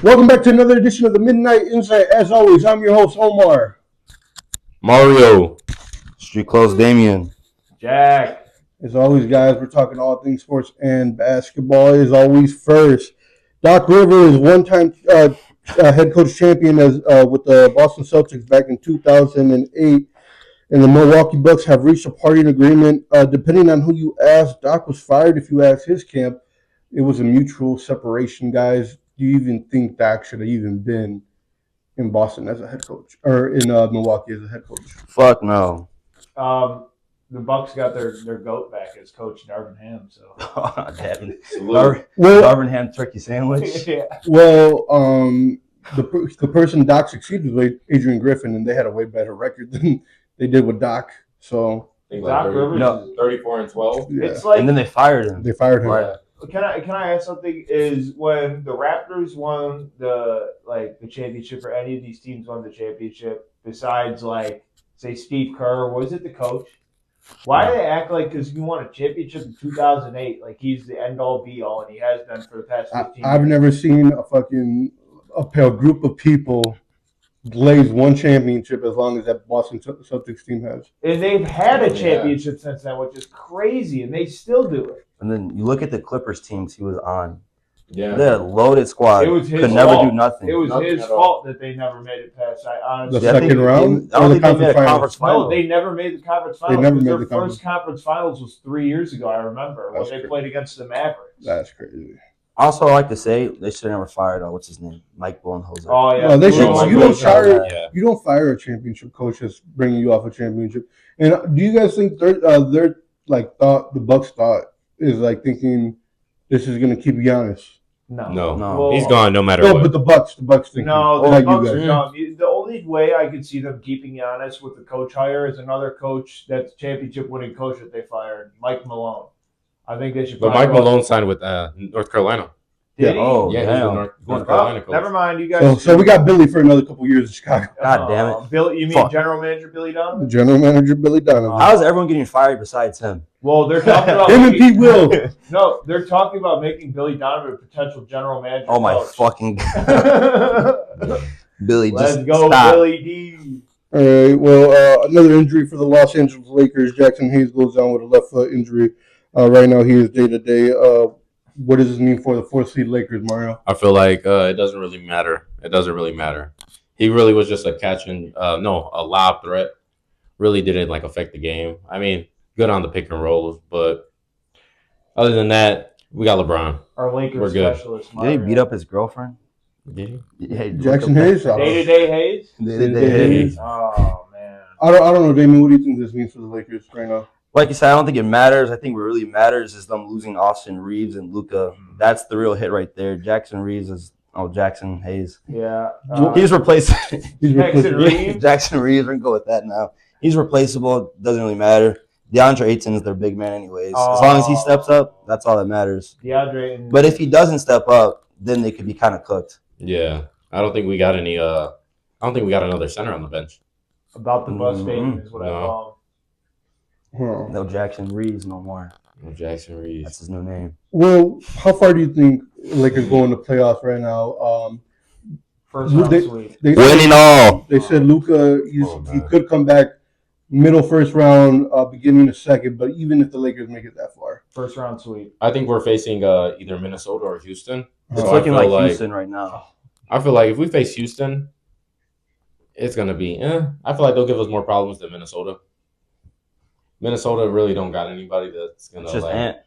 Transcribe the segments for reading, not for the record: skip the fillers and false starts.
Welcome back to another edition of the Midnight Insight. As always, I'm your host, Omar. Mario. Street Clothes Damien. Jack. As always, guys, we're talking all things sports and basketball is always first. Doc Rivers, one-time head coach champion with the Boston Celtics back in 2008. And the Milwaukee Bucks have reached a parting agreement. Depending on who you ask, Doc was fired. If you ask his camp, it was a mutual separation, guys. Do you even think Doc should have even been in Boston as a head coach or in Milwaukee as a head coach? Fuck no. The Bucks got their goat back as coach Darvin Ham. So Darvin Ham turkey sandwich. yeah. Well, the person Doc succeeded was Adrian Griffin, and they had a way better record than they did with Doc. So Doc Rivers, No, 34-12. yeah, it's like. And then they fired him. they fired him. Right. Can I ask something? Is when the Raptors won the championship, or any of these teams won the championship, besides say Steve Kerr, was it the coach? Why do they act like because you won a championship in 2008, like he's the end all be all, and he has been for the past 15 I've years? never seen a group of people glaze one championship as long as that Boston Celtics team has. And they've had a championship since then, which is crazy, and they still do it. And then you look at the Clippers teams he was on. Yeah. They had a loaded squad. It was his Could never fault. do nothing. It was Nothing his at all. fault that they never made it past. I honestly, The second round? I don't Or think the they made a conference conference final. No, they never made the conference finals. They never made Their the conference. first conference finals was 3 years ago. I remember when That's they crazy. played against the Mavericks. That's crazy. Also, I like to say they should have never fired. What's his name? Mike Budenholzer. Oh yeah, Well, they should. Bruno You don't Budenholzer. fire. Yeah. You don't fire a championship coach that's bringing you off a championship. And do you guys think they're thought the Bucks thought is thinking this is going to keep Giannis? No. No. He's gone no matter No, what. but the Bucks thinking. No, not the you Bucks guys. are dumb. The only way I could see them keeping Giannis with the coach hire is another coach that's championship-winning coach that they fired, Mike Malone. I think they should. But fire Mike Malone signed with North Carolina. Did he? Oh, Yeah, he's damn. a North Oh, Carolina coach. never mind, you guys. So we got Billy for another couple years in Chicago. God damn it. Bill, you mean Fuck. General Manager Billy Donovan? General manager Billy Donovan. How is everyone getting fired besides him? Well, they're talking about Him and Pete Will. No, they're talking about making Billy Donovan a potential general manager. Oh my coach. fucking Billy! Let's Just go, stop. Billy D. All right. Well, another injury for the Los Angeles Lakers. Jackson Hayes goes down with a left foot injury. Right now, he is day to day. What does this mean for the 4th seed Lakers, Mario? I feel like it doesn't really matter. It doesn't really matter. He really was just a a lob threat. Really didn't affect the game. I mean, good on the pick and rolls, but other than that, we got LeBron. Our Lakers We're good. specialist. Did he beat up his girlfriend? Did he? Yeah, Jackson Hayes. I Day to day Hayes? Hayes. Oh man. don't know, Damien. What do you think this means for the Lakers right now? Like you said, I don't think it matters. I think what really matters is them losing Austin Reeves and Luka. That's the real hit right there. Jackson Hayes. Yeah. He's replaced. He's Jackson Reeves? Jackson Reeves. We're gonna go with that now. He's replaceable. Doesn't really matter. DeAndre Ayton is their big man anyways. As long as he steps up, that's all that matters. DeAndre and But if he doesn't step up, then they could be kind of cooked. Yeah. I don't think we got any. I don't think we got another center on the bench. about the bus statement is what I No. call Huh. No Jackson Reeves no more. No Jackson That's Reeves. his new name. Well, how far do you think Lakers go in the playoffs right now? him. First round They- sweep. They Winning all. They said Luka, he man. could come back middle first round, beginning of second. But even if the Lakers make it that far, First round sweep. I think we're facing either Minnesota or Houston. It's So I looking feel like Houston right now. I feel like if we face Houston, it's gonna be. I feel like they'll give us more problems than Minnesota. Minnesota really don't got anybody that's gonna It's just Ant.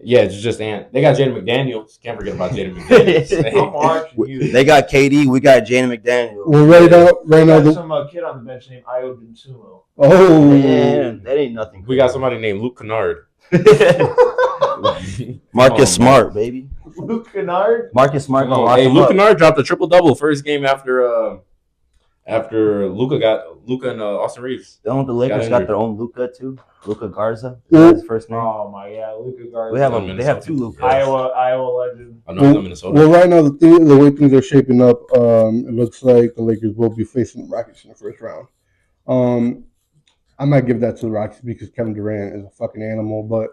Yeah, it's just Ant. They got Jaden McDaniels. Can't forget about Jaden McDaniels. I'm watching you. They got KD. We got Jaden McDaniel. well, right now, Got the, some kid on the bench named Io Dunsumo. oh, Man, that ain't nothing. We got somebody named Luke Kennard. Marcus Oh, Smart, baby. Luke Kennard. Marcus Smart gonna Oh, lock hey, him Luke up. Kennard dropped a triple double first game after Luka and Austin Reeves. Don't the Lakers Got got injured. their own Luka too? Luka Garza. Is Well- that his first name? Oh my yeah, Luka Garza. We have From them. They have Minnesota. two Lukas. Iowa legend. Oh, no, not Minnesota. well, right now the way things are shaping up, it looks like the Lakers will be facing the Rockets in the first round. I might give that to the Rockets because Kevin Durant is a fucking animal, but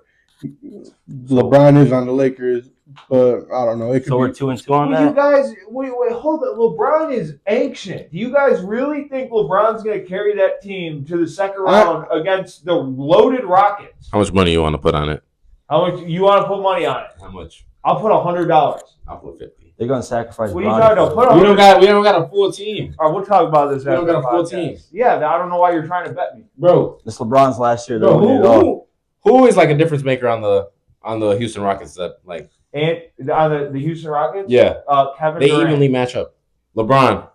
LeBron is on the Lakers, but I don't know. It could So we're be. 2-2 on Well, you that. guys, wait, hold it. LeBron is ancient. Do you guys really think LeBron's going to carry that team to the second round against the loaded Rockets? How much money you want to put on it? How much you want to put money on it? How much? I'll put $100. I'll put 50. They're gonna sacrifice. What are you Bronny talking for about? it. Put We on. don't got a full team, All right, we'll talk about this. We don't after got a full the team. podcast. Yeah, I don't know why you're trying to bet me. bro. This LeBron's last year. Bro, Though, who is like a difference maker on the Houston Rockets? That like And on the Houston Rockets, yeah, Kevin they Durant. evenly match up. LeBron,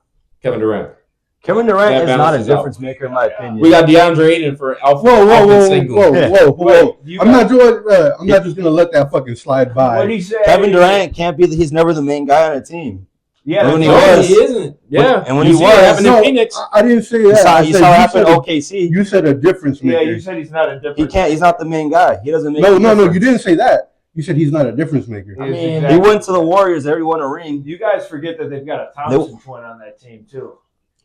Kevin Durant. Kevin Durant That is not a balances out. difference maker in my opinion. We got DeAndre Ayton for Alpha. Whoa, Sengun. whoa! You I'm guys- not doing. I'm not just gonna let that fucking slide What did by. he say? Kevin Durant can't be. He's never the main guy on a team. Yeah, when he No, was- he isn't. Yeah, and when You he see what was- happened No, in Phoenix. I didn't say You that. saw, I you said saw what you happened said in OKC. You said a difference Yeah, maker. you said he's not a difference. He can't. He's not the main guy. He doesn't make. No, a no, difference. you didn't say that. You said he's not a difference maker. I mean, He went to the Warriors. They won a ring. You guys forget that they've got a Thompson twin on that team too.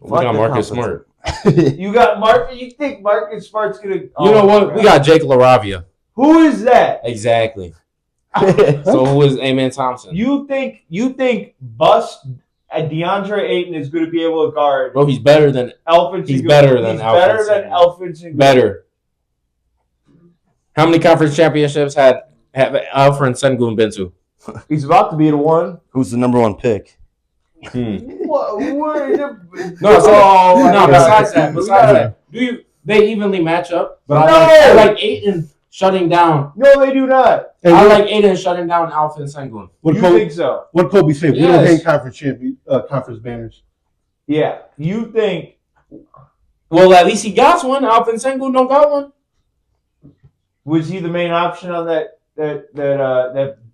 We got Fuck the Marcus Thompson. Smart. You got Mark. You think Marcus Smart's gonna? You know what? We got Jake LaRavia. Who is that? Exactly. So who is Amen Thompson? You think Bust DeAndre Ayton is going to be able to guard Bro, he's better than Elfin? He's better than Alfred better than Sengun. Elfin Sengun. better. How many conference championships have Alfred Sengun been to? He's about to be the one. Who's the #1 pick? What? No, so, Oh, my no. God. Besides that, they evenly match up? But No! I like Ayton shutting down. No, they do not. Hey, I what, like Ayton shutting down Alfred Sengun. what You Kobe, think so? what Kobe said? We don't Yes. hang conference banners. Yeah. You think? Well, at least he got one. Alfred Sengun don't got one. Was he the main option on that?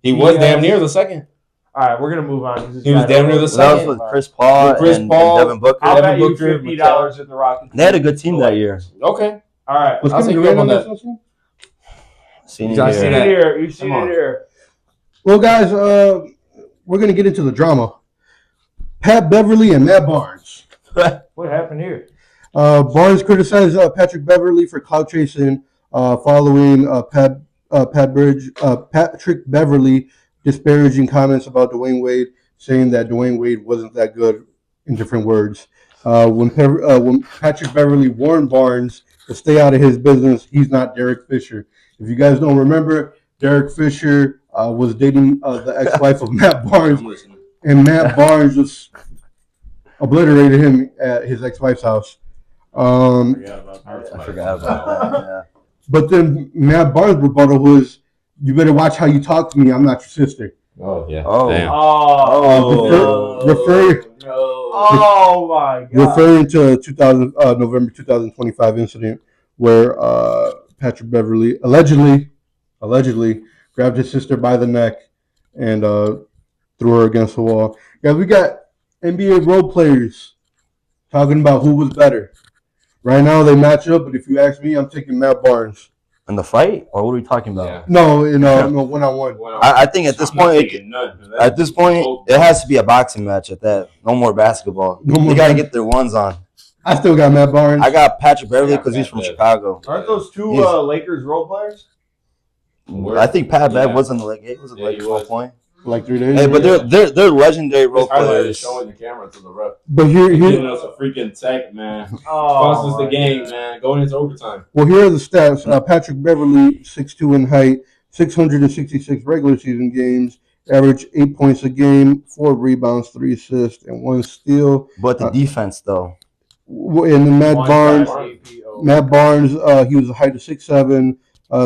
He was damn near the second. All right, we're gonna move on. 'cause this He was guy damn near knows. the That was second. with Chris Paul, With Chris and Paul. Devin Booker. I'll bet you Booker, $50 at the Rockets. They had a good team that year. Okay. All right. Was I'll Kevin take you Durant up on on that? that. Session? Senior You guys You've seen seen year. that? it here. You've seen Come on. it here. Well, guys, we're gonna get into the drama. Pat Beverly and Matt Barnes. What happened here? Barnes criticized Patrick Beverly for clout chasing following Patrick Beverly disparaging comments about Dwayne Wade, saying that Dwayne Wade wasn't that good, in different words. When Patrick Beverly warned Barnes to stay out of his business, he's not Derek Fisher. If you guys don't remember, Derek Fisher was dating the ex-wife of Matt Barnes, and Matt Barnes just obliterated him at his ex-wife's house. I forgot about that. Yeah. But then Matt Barnes' rebuttal was, "You better watch how you talk to me. I'm not your sister." Oh yeah. Oh. Damn. Oh, refer- Oh my God. Referring to November 2025 incident where Patrick Beverly allegedly grabbed his sister by the neck and threw her against the wall. Guys, we got NBA role players talking about who was better. Right now they match up, but if you ask me, I'm taking Matt Barnes. In the fight, or what are we talking about? Yeah. No, no, one-on-one. I think at this point, it has to be a boxing match at that. No more basketball. No more They got to bas- get their ones on. I still got Matt Barnes. I got Patrick Beverly Yeah, because he's from Pat Bev. Chicago. Aren't those two He's- Lakers role players? I think Pat Bev Yeah. wasn't like it was Yeah, like he 12 was. point. for like 3 days. Hey, but they're legendary role It's highlighted players. showing the camera to the ref. But here, Giving us a freaking tech, man. Oh, Costs us the my game, God. man. Going into overtime. well, here are the stats. Patrick Beverly, 6'2" in height, 666 regular season games, average 8 points a game, 4 rebounds, 3 assists, and 1 steal. But the defense, though, And then Matt One Barnes, guy's APO. Matt Barnes, he was a height of 6'7",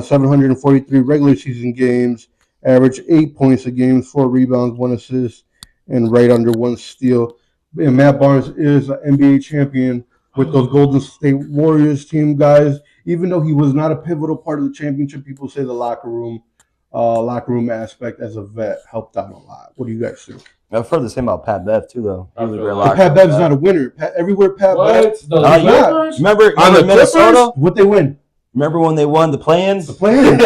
743 regular season games, average 8 points a game, 4 rebounds, 1 assist, and right under 1 steal. And Matt Barnes is an NBA champion with those Golden State Warriors team, guys. Even though he was not a pivotal part of the championship, people say the locker room aspect as a vet helped out a lot. What do you guys think? I've heard the same about Pat Bev too, though. He was a great But But locker Pat room Bev's guy. not a winner. Everywhere Pat Bev, What? The yeah. Clippers? Remember On the Minnesota? what they win? Remember when they won the play-ins? The play-in. And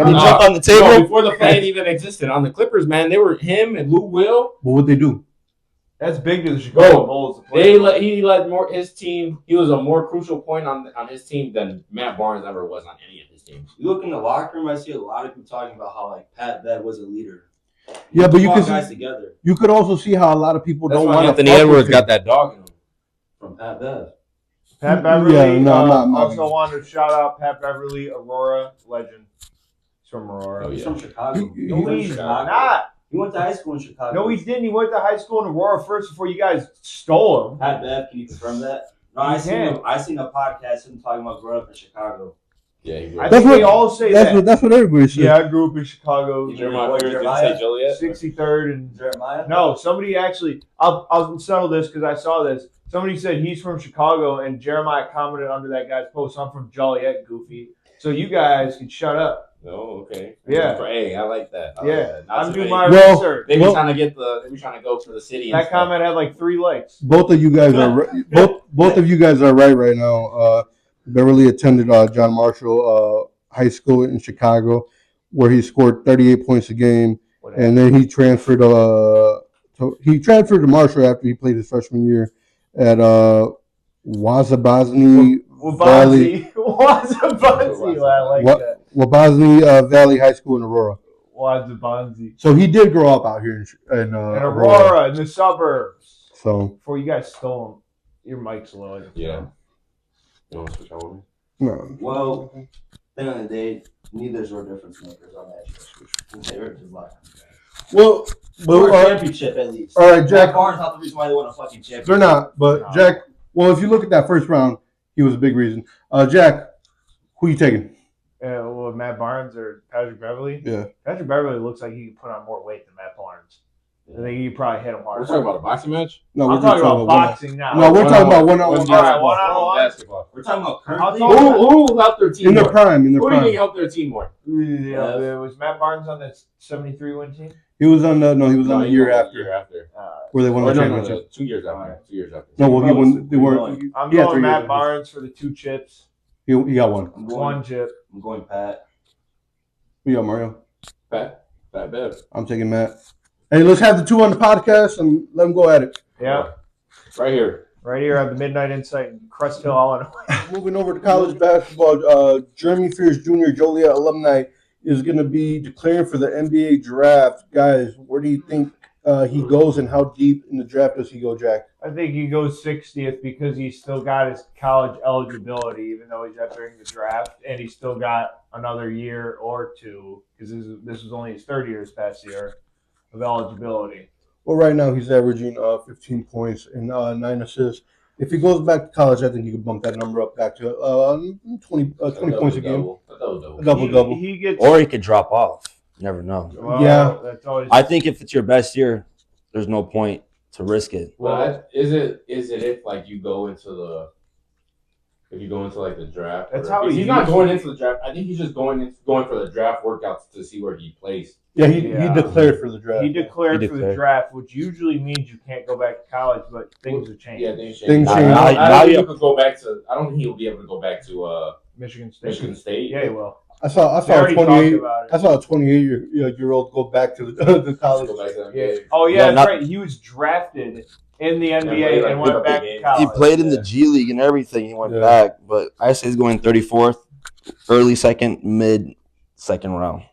he No. jumped on the No, table? before the plan even existed. On the Clippers, man, they were him and Lou Will. But what they do? That's big to the Chicago Bro, Bulls. to play. He led more his team. He was a more crucial point on his team than Matt Barnes ever was on any of his these teams. You look in the locker room, I see a lot of people talking about how like Pat Bev was a leader. Yeah, but you Brought could guys together you could also see how a lot of people That's don't why want Anthony to. Edwards got that dog in him. from Pat Bev. Pat Beverly. Yeah, no, I'm not- Also wanted to shout out Pat Beverly, Aurora legend. He's from Aurora. Oh, He's yeah. from Chicago. He- No, he- he's Chicago. not. He went to high school in Chicago. No, he didn't. He went to high school in Aurora first before you guys stole him. Pat Bev, can you confirm that? No, I He seen can. I seen a podcast him talking about growing up in Chicago. Yeah, he I grew think what- they all say that. That's what everybody says. Yeah, I grew up in Chicago. He Jeremiah What, Fears didn't Jeremiah? say Joliet. 63rd and Jeremiah? no, somebody actually. I'll settle this because I saw this. Somebody said he's from Chicago, and Jeremiah commented under that guy's post, "I'm from Joliet, goofy." So you guys can shut up. Oh, okay. Yeah. Hey, I like that. I like Yeah, that. Not I'm too doing many- my Well, research. They be Well- trying to get the. They be trying to go for the city. and That stuff. comment had like 3 likes. Both of you guys are both of you guys are right now. Beverly attended John Marshall High School in Chicago, where he scored 38 points a game, and then he transferred to Marshall after he played his freshman year at Wazabazny Valley Wazabanzi. I like What? that. Wabazny Valley High School in Aurora. Wazabanzi. So he did grow up out here in And Aurora in the suburbs. So Before you guys stole him, your mic's low. Yeah. You want to switch out with me? no. Well, at the end of the day, neither's were difference makers on that. They were just like Well, for a well championship at least. all right, Jack. Jack Barnes not the reason why they won a fucking championship. They're not, but No. Jack. Well, if you look at that first round, he was a big reason. Jack, who you taking? Well, Matt Barnes or Patrick Beverly? Yeah. Patrick Beverly looks like he could put on more weight than Matt Barnes. I think he could probably hit him We're hard. talking about a boxing match. No, I'm we're talking about one- boxing now. No, we're talking about one-on-one All right, one-on-one. basketball. We're talking about How currently. tall- Who helped their team in their more? prime. In their Who do you think prime. helped their team more? Yeah, was Matt Barnes on that 73 win team? He was on the he was on the he year won after Year after. where they won Or the no, championship. 2 years after. 2 years after. No, well, he won. They were. I'm he had going 3 Matt years. Barnes for the 2 chips. He got one. I'm One going, chip. I'm going Pat. Who you got, Mario? Pat Bev. I'm taking Matt. Hey, let's have the two on the podcast and let them go at it. Yeah, Right here. right here on the Midnight Insight in Crest Hill, Illinois. Moving over to college basketball, Jeremy Fears Jr., Joliet alumni, is going to be declaring for the NBA draft. Guys, where do you think he goes, and how deep in the draft does he go, Jack? I think he goes 60th because he's still got his college eligibility, even though he's entering the draft, and he's still got another year or two because this was only his 3rd year this past year of eligibility. Well, right now he's averaging 15 points and 9 assists. If he goes back to college, I think he could bump that number up back to 20 points a game. A double-double. He gets Or he could drop off. You never know. well, Yeah. That's always. I think if it's your best year, there's no point to risk it. Well, is it if like you go into the like the draft? That's or- how he's he not usually- going into the draft. I think he's just going for the draft workouts to see where he plays. Yeah, he Yeah. declared for the draft. He declared He for the declared. draft, which usually means you can't go back to college, but things have changed. Yeah, things Things change. I change. don't Now think you- he could go back to. I don't think he'll be able to go back to Michigan State. Michigan State. Yeah, he will. I saw They a already talked 28. about it. I saw a 28-year-old go back to the college. Go back to the Yeah. NBA. Oh yeah, Yeah, that's not- right. He was drafted in the played, NBA like, and went big back to games. college. He played in yeah. the G League and everything. He went Yeah. back, but I say he's going 34th, early second, mid second round.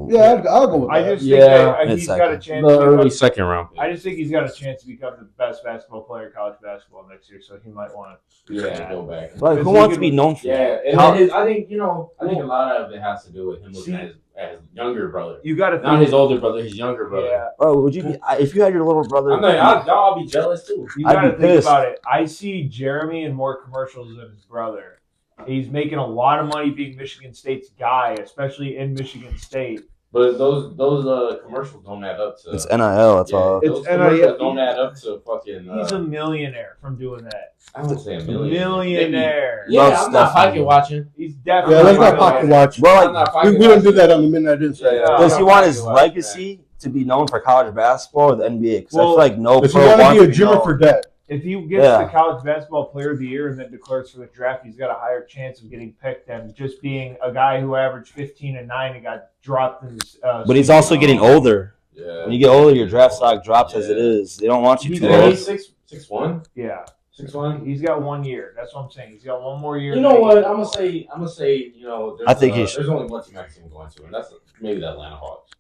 Yeah, I'll go with I that. just think Yeah. that he's got a Mid-second. chance. The To early become, second round. I just think he's got a chance to become the best basketball player in college basketball next year. So he might want to. Yeah, go back. Like, who Because he wants to could- be known for that? Yeah, and How- I think a lot of it has to do with him looking at his younger brother, You got to not his older brother, his younger brother. Yeah, Bro, would you be if you had your little brother? I'm like, I'll be jealous too. you I'd got to be think pissed. about it. I see Jeremy in more commercials than his brother. He's making a lot of money being Michigan State's guy, especially in Michigan State. But those commercials don't add up to. It's NIL. That's all. It's Those commercials NIL. don't add up to fucking. He's a millionaire from doing that. I would say a million. Millionaire. Yeah, Loves I'm not Steph. pocket watching. He's definitely. Yeah, let's not a pocket millionaire. watch. Bro, I'm like, not pocket We don't do watching. that on the Midnight Insight. Yeah. does he I'm want not his pocket watching legacy to be known for college basketball or the NBA? Because I Well, feel like no Does he pro want to wants be a to be Jimmer known. for debt? If he gets Yeah. the college basketball player of the year and then declares for the draft, he's got a higher chance of getting picked than just being a guy who averaged 15 and 9 and got dropped in the But he's also getting older. Yeah. When you get older, your draft stock drops as it is. They don't want you He's too only old. 6'1". Yeah. 6'1"? He's got 1 year. That's what I'm saying. He's got one more year. You know what? I'm gonna say. I think he should. there's only one team I can see him going to, and that's maybe the Atlanta Hawks.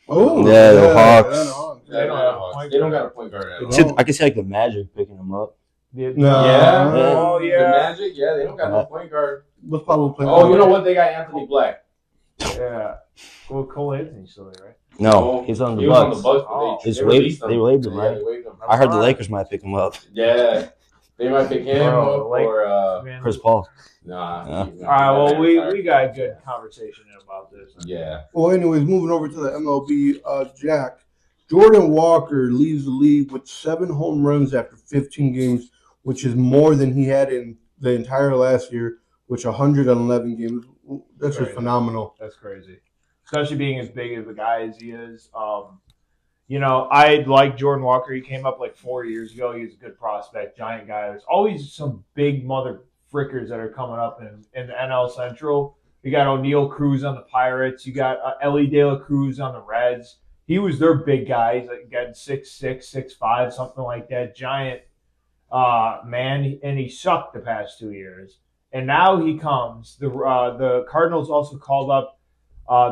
Oh, Yeah, the Hawks. Atlanta Hawks. The Atlanta Hawks. They don't got a point guard at all. See, I can see like the Magic picking him up. No. Yeah. Oh, The yeah. Magic, yeah, they don't got no point guard. What's Pablo playing? Oh, you know what? They got Anthony Black. Yeah. Well, Cole Anthony's still there, right? No, he's on the He was on Bucks. the Bucks, but Oh. they They released him. waived him, Yeah, right? they waived him. I heard the Lakers might pick him up. Yeah, they might pick him Bro, up like- or Man. Chris Paul. nah. Yeah. All right. Well, we got a good conversation about this. Yeah. Well, anyways, moving over to the MLB, Jack. Jordan Walker leads the league with 7 home runs after 15 games, which is more than he had in the entire last year, which 111 games. That's just Crazy. phenomenal. That's crazy, especially being as big of a guy as he is. You know, I like Jordan Walker. He came up like 4 years ago. He was a good prospect, giant guy. There's always some big mother frickers that are coming up in the NL Central. You got O'Neal Cruz on the Pirates. You got Ellie De La Cruz on the Reds. He was their big guy. He's like getting 6'6", 6'5", something like that. Giant man, and he sucked the past 2 years. And now he comes. The Cardinals also called up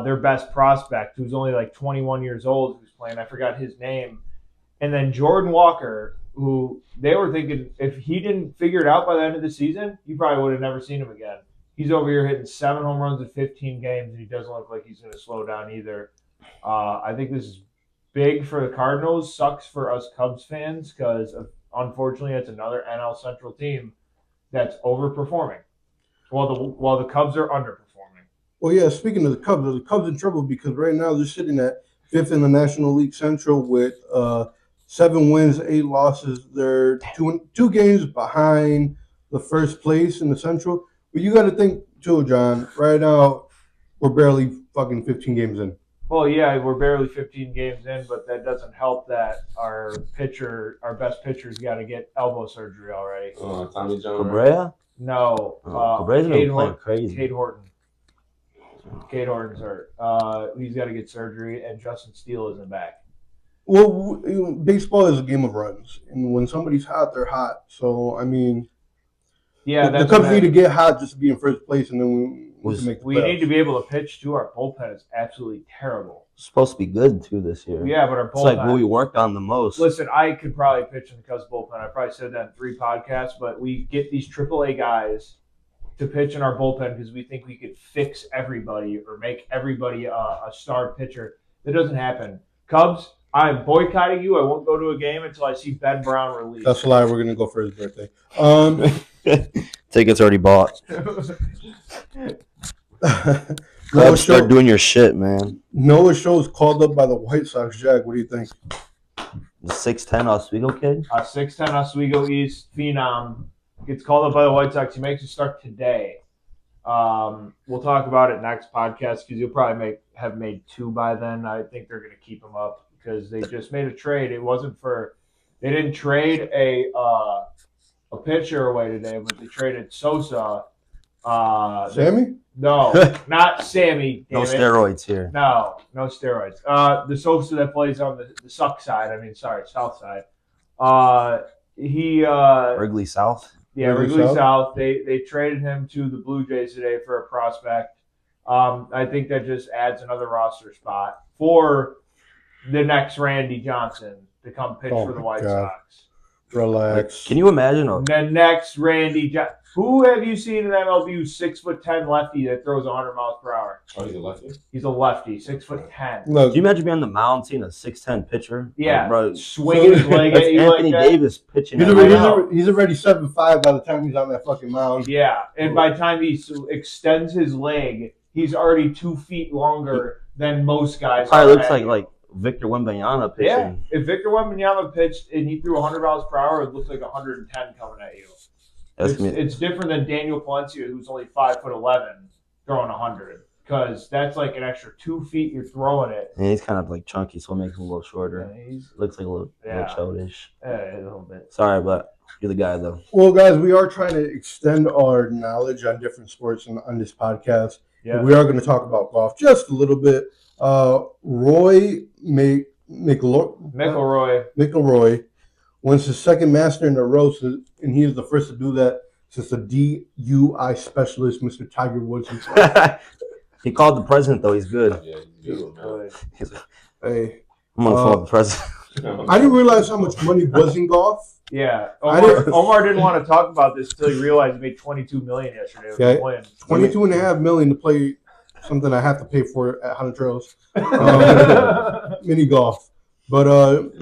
their best prospect, who's only like 21 years old, who's playing. I forgot his name. And then Jordan Walker, who they were thinking if he didn't figure it out by the end of the season, you probably would have never seen him again. He's over here hitting 7 home runs in 15 games, and he doesn't look like he's going to slow down either. I think this is big for the Cardinals. Sucks for us Cubs fans because, unfortunately, it's another NL Central team that's overperforming, while the Cubs are underperforming. Well, yeah, speaking of the Cubs in trouble because right now they're sitting at 5th in the National League Central with 7 wins, 8 losses. They're two games behind the first place in the Central. But you got to think, too, John, right now we're barely fucking 15 games in. Well, yeah, we're barely 15 games in, but that doesn't help that our best pitcher's got to get elbow surgery already. Tommy John. Cabrera? No, Cabrera's been playing crazy. Cade Horton. Cade Horton's hurt. He's got to get surgery, and Justin Steele isn't back. Well, baseball is a game of runs, and when somebody's hot, they're hot. So, I mean, Yeah, the that's Cubs what need to get hot just to be in first place, and then we can make the we playoffs. need to be able to pitch too. Our bullpen is absolutely terrible. It's supposed to be good too this year. Yeah, but our It's like what bullpen. we worked on the most. Listen, I could probably pitch in the Cubs bullpen. I probably said that in 3 podcasts, but we get these AAA guys to pitch in our bullpen because we think we could fix everybody or make everybody a star pitcher. That doesn't happen. Cubs, I'm boycotting you. I won't go to a game until I see Ben Brown released. That's a lie. We're gonna go for his birthday. Tickets already bought. Noah Cubs, start Schultz, doing your shit, man. Noah Schultz called up by the White Sox. Jack, what do you think? The 6'10" Oswego kid. 6'10" Oswego East phenom gets called up by the White Sox. He makes a start today. We'll talk about it next podcast because you'll probably have made 2 by then. I think they're going to keep him up because they just made a trade. It wasn't for they didn't trade a pitcher away today, but they traded Sosa. Sammy? No, not Sammy. No damn it. steroids here. No steroids. The Sosa that plays on the suck side. South side. Wrigley South. Yeah, Wrigley Wrigley South? South. They traded him to the Blue Jays today for a prospect. I think that just adds another roster spot for the next Randy Johnson to come pitch Oh for the my White God. Sox. Relax. Can you imagine? The next Randy Johnson. Who have you seen in MLB who's 6'10" lefty that throws 100 miles per hour? Oh, he's a lefty. He's a lefty, 6'10". Look, Can you imagine being on the mound seeing a 6'10" pitcher? Yeah, Like, bro, swinging his leg that's at you Anthony like that. Davis pitching. he's at already, you. I know. he's already 7'5" by the time he's on that fucking mound. Yeah, and by the time he extends his leg, he's already 2 feet longer than most guys. Probably are looks at. like Victor Wembanyama pitching. Yeah, if Victor Wembanyama pitched and he threw 100 miles per hour, it looks like 110 coming at you. That's It's different than Daniel Palencia, who's only 5'11", throwing 100, because that's like an extra 2 feet you're throwing it. and he's kind of like chunky, so it makes him a little shorter. He's Looks like a little Yeah. childish. a little bit. Sorry, but you're the guy though. Well, guys, we are trying to extend our knowledge on different sports on this podcast. Yeah. We are going to talk about golf just a little bit. Roy McIlroy McElroy. wins his second master in a row, and he is the first to do that since the DUI specialist, Mr. Tiger Woods himself. He called the president though. He's good. Yeah, he's good, man. He's like, Hey, I'm gonna phone the president. I didn't realize how much money was in golf. Yeah, I didn't- Omar didn't want to talk about this until he realized he made $22 million yesterday with Yeah. the win. $22.5 million to play something I have to pay for at Hunter Trails. Mini golf. But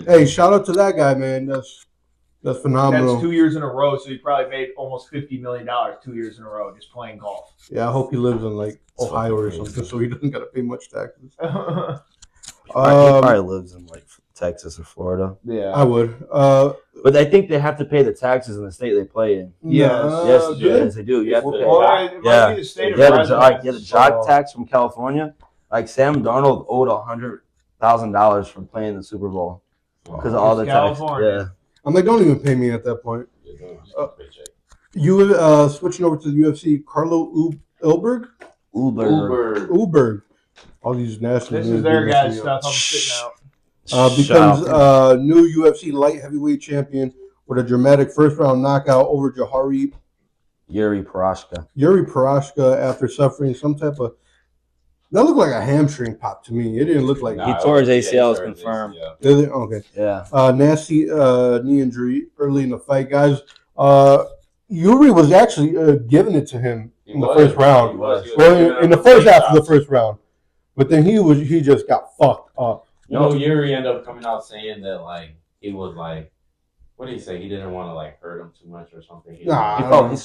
hey, shout out to that guy, man. That's phenomenal. That's 2 years in a row, so he probably made almost $50 million 2 years in a row just playing golf. Yeah, I hope he lives in like Ohio or something, so he doesn't got to pay much taxes. He probably lives in like Texas or Florida. Yeah. I would. But I think they have to pay the taxes in the state they play in. Yes. Yes, good. yes, they do. You have to pay. Well, it might be the state of Yeah, residence. the jock tax from California. Like Sam Darnold owed $100,000 from playing the Super Bowl because of all the It's tax. California. Yeah. I'm like, don't even pay me at that point. You switching over to the UFC, Carlo Ulberg? Ulberg. All these national This names is their being guy's messed stuff. up. I'm sitting out. Becomes new UFC light heavyweight champion with a dramatic first round knockout over Yuri Prochazka. after suffering some type of. That looked like a hamstring pop to me. It didn't look like. He tore his ACL, is confirmed. Did it? Okay. Yeah. Nasty knee injury early in the fight, guys. Yuri was actually giving it to him in the first round. Well, in the first half of the first round, but then he just got fucked up. You know, Yuri ended up coming out saying that like he was like, what did he say? He didn't want to like hurt him too much or something. He's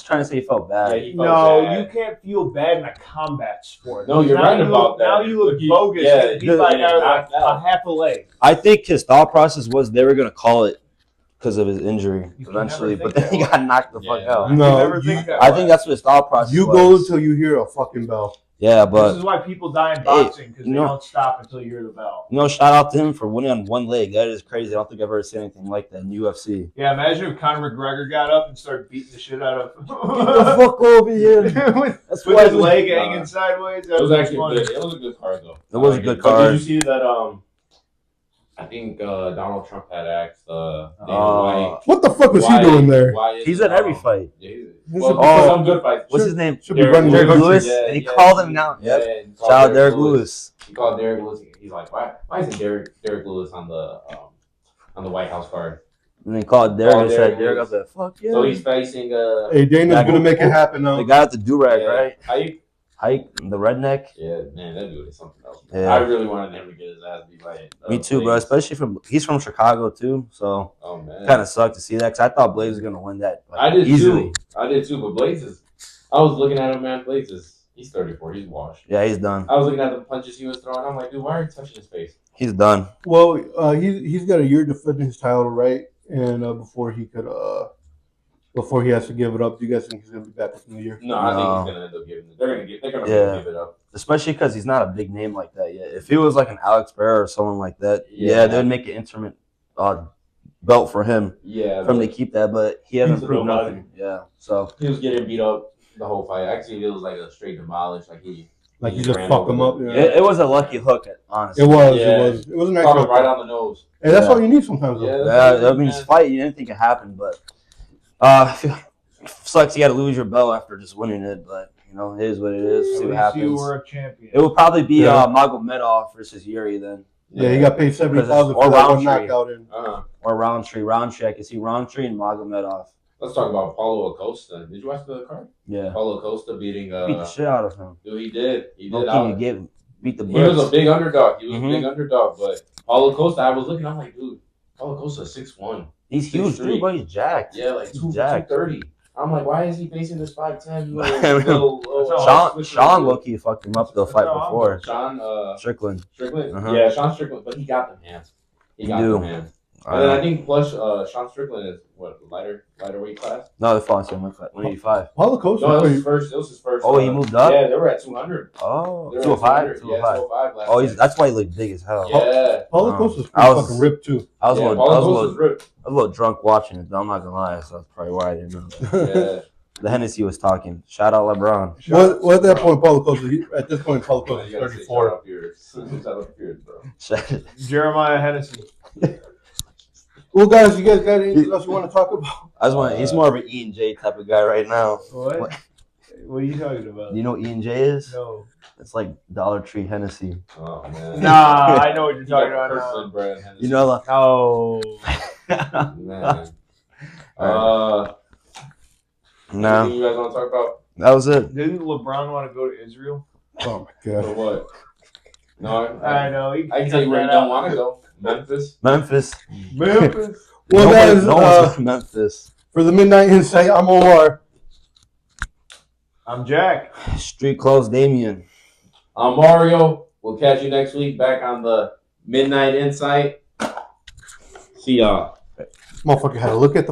trying to say he felt bad. Yeah, he felt No, bad. you can't feel bad in a combat sport. No, you're Now right you about look, that. Now you look He- bogus. yeah, He's like yeah, knocked a out. half a leg. I think his thought process was they were going to call it because of his injury You can eventually, never but think then he that got knocked the fuck Yeah. out. No, never you- think that I way. think that's what his thought process You was. go until you hear a fucking bell. Yeah, This but is why people die in boxing because you they know- don't stop until you hear the bell. shout out to him for winning on one leg. That is crazy. I don't think I've ever seen anything like that in UFC. Yeah, imagine if Conor McGregor got up and started beating the shit out of fuck over here. with That's with why his we- leg hanging sideways. It was That's actually funny. good. It was a good card though. It was a I like good But card. Did you see that? I think Donald Trump had asked Dana White. What the fuck was he why- doing there? why is He's it, at every fight. Yeah, He's well, a- some good fights. What's his name? Should be running Derek the country. Lewis? And he called him now. Yeah, Yep. he called Shout out Derek Lewis. He called Derek Lewis. He's like, why isn't Derek Lewis on the White House card? And they called Derek and Derek said, Derek, I Lewis. said, fuck yeah. So he's facing Hey, Dana's Like, gonna make it happen the now. guy with the do-rag, yeah, right? Hike. The redneck. Yeah, man, that dude is something else. Yeah. I really wanted him to get his ass beat by Me too, bro. Blaze. Especially he's from Chicago too, so Oh man, kind of sucked to see that because I thought Blaze was gonna win that. Like, I did easily. too. But I was looking at him, man. He's 34. He's washed. Yeah, he's done. I was looking at the punches he was throwing. I'm like, dude, why are you touching his face? He's done. Well, he's got a year defending his title, right? And before he has to give it up, do you guys think he's gonna be back within the year? No, I think No. he's gonna end up giving it. They're gonna Yeah. give it up. Especially because he's not a big name like that yet. If he was like an Alex Pereira or someone like that, Yeah. they would make an instrument belt for him Yeah, for him to but keep that, but he hasn't He's a proved nobody. nothing. Yeah, so he was getting beat up the whole fight. Actually, it was like a straight demolish. Like he Like you just ran fuck him up. over. Yeah. it was a lucky hook, honestly. It was. Yeah. It was an caught him actual. right on the nose. And that's Yeah. all you need sometimes. Though. Yeah. Yeah, I mean, it's fight. You didn't think it happened, but sucks. You got to lose your belt after just winning it, but it is what it is. See what At least happens. you were a champion. It would probably be Yeah. Magomedov versus Yuri then, Yeah, he got paid 70,000 Or for that one Roundtree. knockout. In. or Roundtree. Roundtree, I can see Roundtree and Magomedov. Let's talk about Paulo Acosta. Did you watch the card? Yeah, Paulo Acosta beating. beat the shit out of him. Dude, he did. He No did. king, beat the He was a bricks. big underdog. He was Mhm. a big underdog, but Paulo Costa, I was looking, I'm like, dude, Paulo Costa 6'1". He's huge, 6'3". dude, but he's jacked. Yeah, like He's 230. I'm like, why is he facing this 5'10"? Sean Loki fucked him up the fight before. Sean Strickland. Strickland? Uh-huh. Yeah, Sean Strickland, but he got them hands. He got do. them hands. And then I think plus Sean Strickland is what, lighter weight class? No, they're falling to him at 185. Paulo Costa. No, it was his first. Oh, he moved up? Yeah, they were at 200. Oh, They were at 205? 200. Yeah, 205. 205 last Oh, night. that's why he looked big as hell. Yeah. Paulo Oh. Costa's I pretty was- fucking ripped too. I was, Yeah, a little, Paulo I, was a Costa's little, ripped. I was a little drunk watching it, though. I'm not going to lie. So that's probably why I didn't know. Yeah. The Hennessy was talking. Shout out LeBron. Well, at that point, Paulo Costa. At this point, Paulo Costa is You gotta say 34. Shout out yours. Shout out yours, bro. Jeremiah Hennessy. Well, guys, you guys got anything else you want to talk about? I just want. He's more of an E and J type of guy right now. What? What? What are you talking about? Do you know what E and J is? No. It's like Dollar Tree Hennessy. Oh man. Nah, I know what you're You talking got about Kirkland now. brand Hennessy. You know, like, Oh. Man. nah, Anything you guys want to talk about? that was it. Didn't LeBron want to go to Israel? Oh my For god. what? No, I know. I can tell you where you don't want to go. Memphis. Memphis. Memphis. Well, Nobody- guys, no one's going to Memphis. for the Midnight Insight, I'm Omar. I'm Jack. Street clothes, Damien. I'm Mario. We'll catch you next week back on the Midnight Insight. See y'all. Motherfucker had to look at the